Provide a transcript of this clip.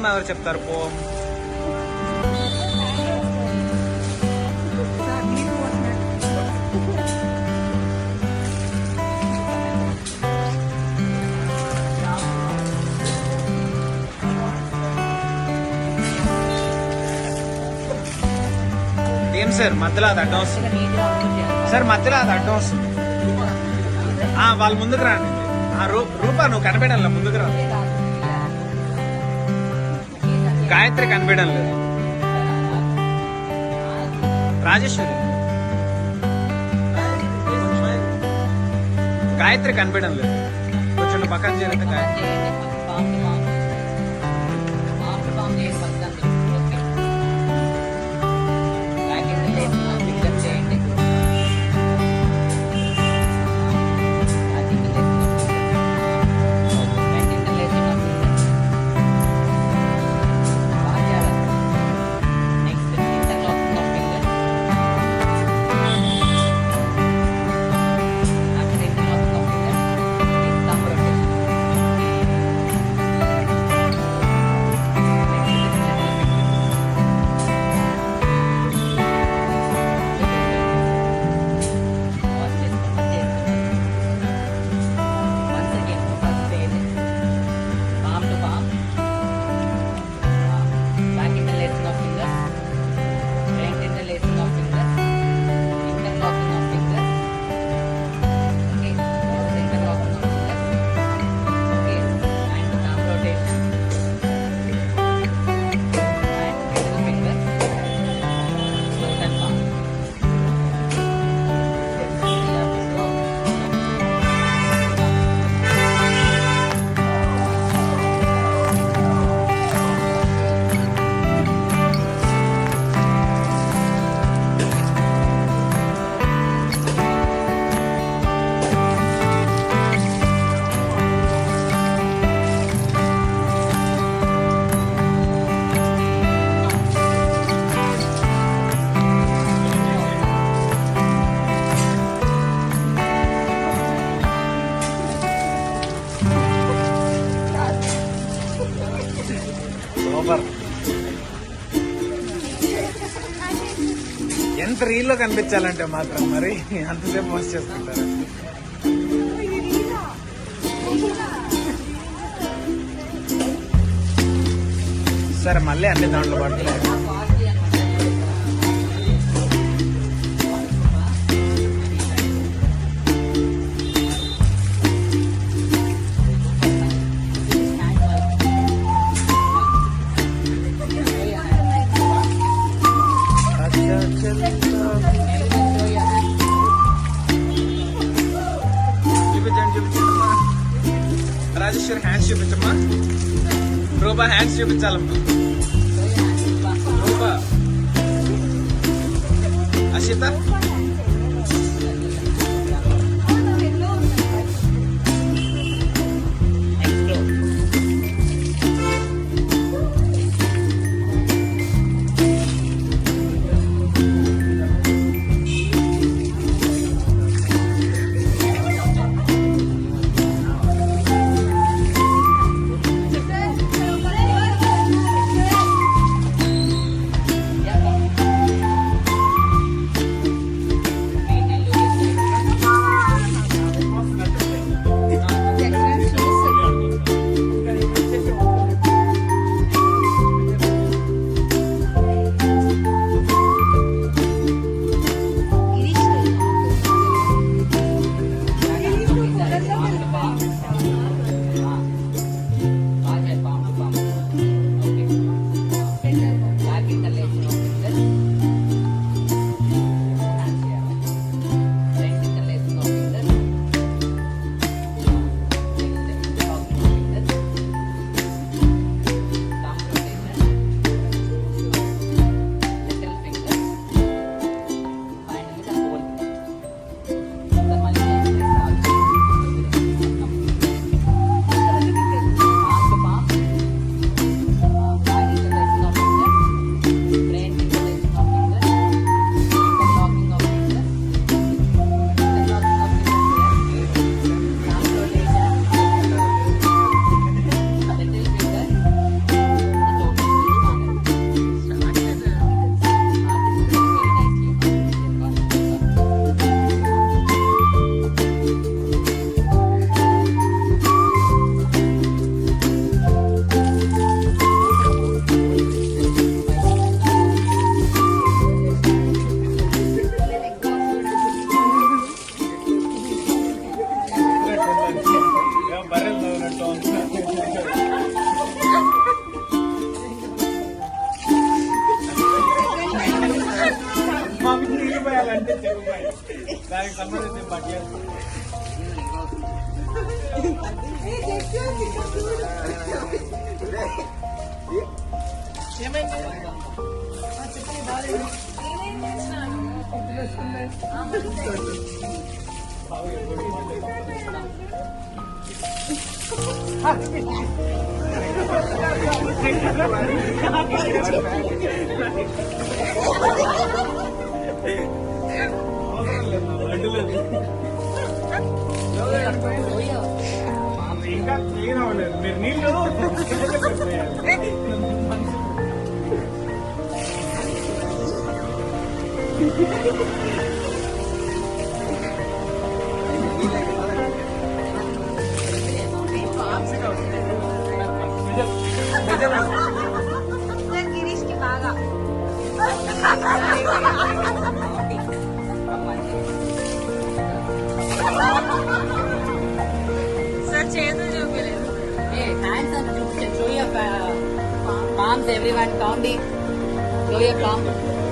పోమ్ ఎవరు చెప్తారు? పోమ్ ఏం సార్ మధ్యలో అది అడ్డం వస్తుంది సార్, మధ్యలో అది అడ్డం వస్తుంది. వాళ్ళు ముందుకు రండి. రూపా నువ్వు కనిపించడం ముందుకు రా. గాయత్రి కనిపించడం లేదు. రాజేశ్వరి గాయత్రి కనిపించడం లేదు. కొంచెం పక్కన చేరితే గాయత్రి. ఎంత రీల్లో కనిపించాలంటే మాత్రం మరి అంతసేపు పోస్ట్ చేసుకుంటారు. సరే మళ్ళీ అన్ని దాంట్లో పడలేదు. రాజేశ్వరి హ్యాండ్స్ చూపించమ్మా. రూపా హ్యాండ్స్ చూపించాలమ్మా. రూపా అషిత పోయాలంటే చెప్పు పోయి దానికి సంబంధించిన బడ్జెట్ ఇంకా క్లీన్ అవ్వలేదు మీరు నీళ్ళు గిరీష్ కి బాగా సార్ చేతులు చూపించలేదు హ్యాండ్స్ అంతా చూపించండి. Show your palms, everyone. Count it. Show your palm.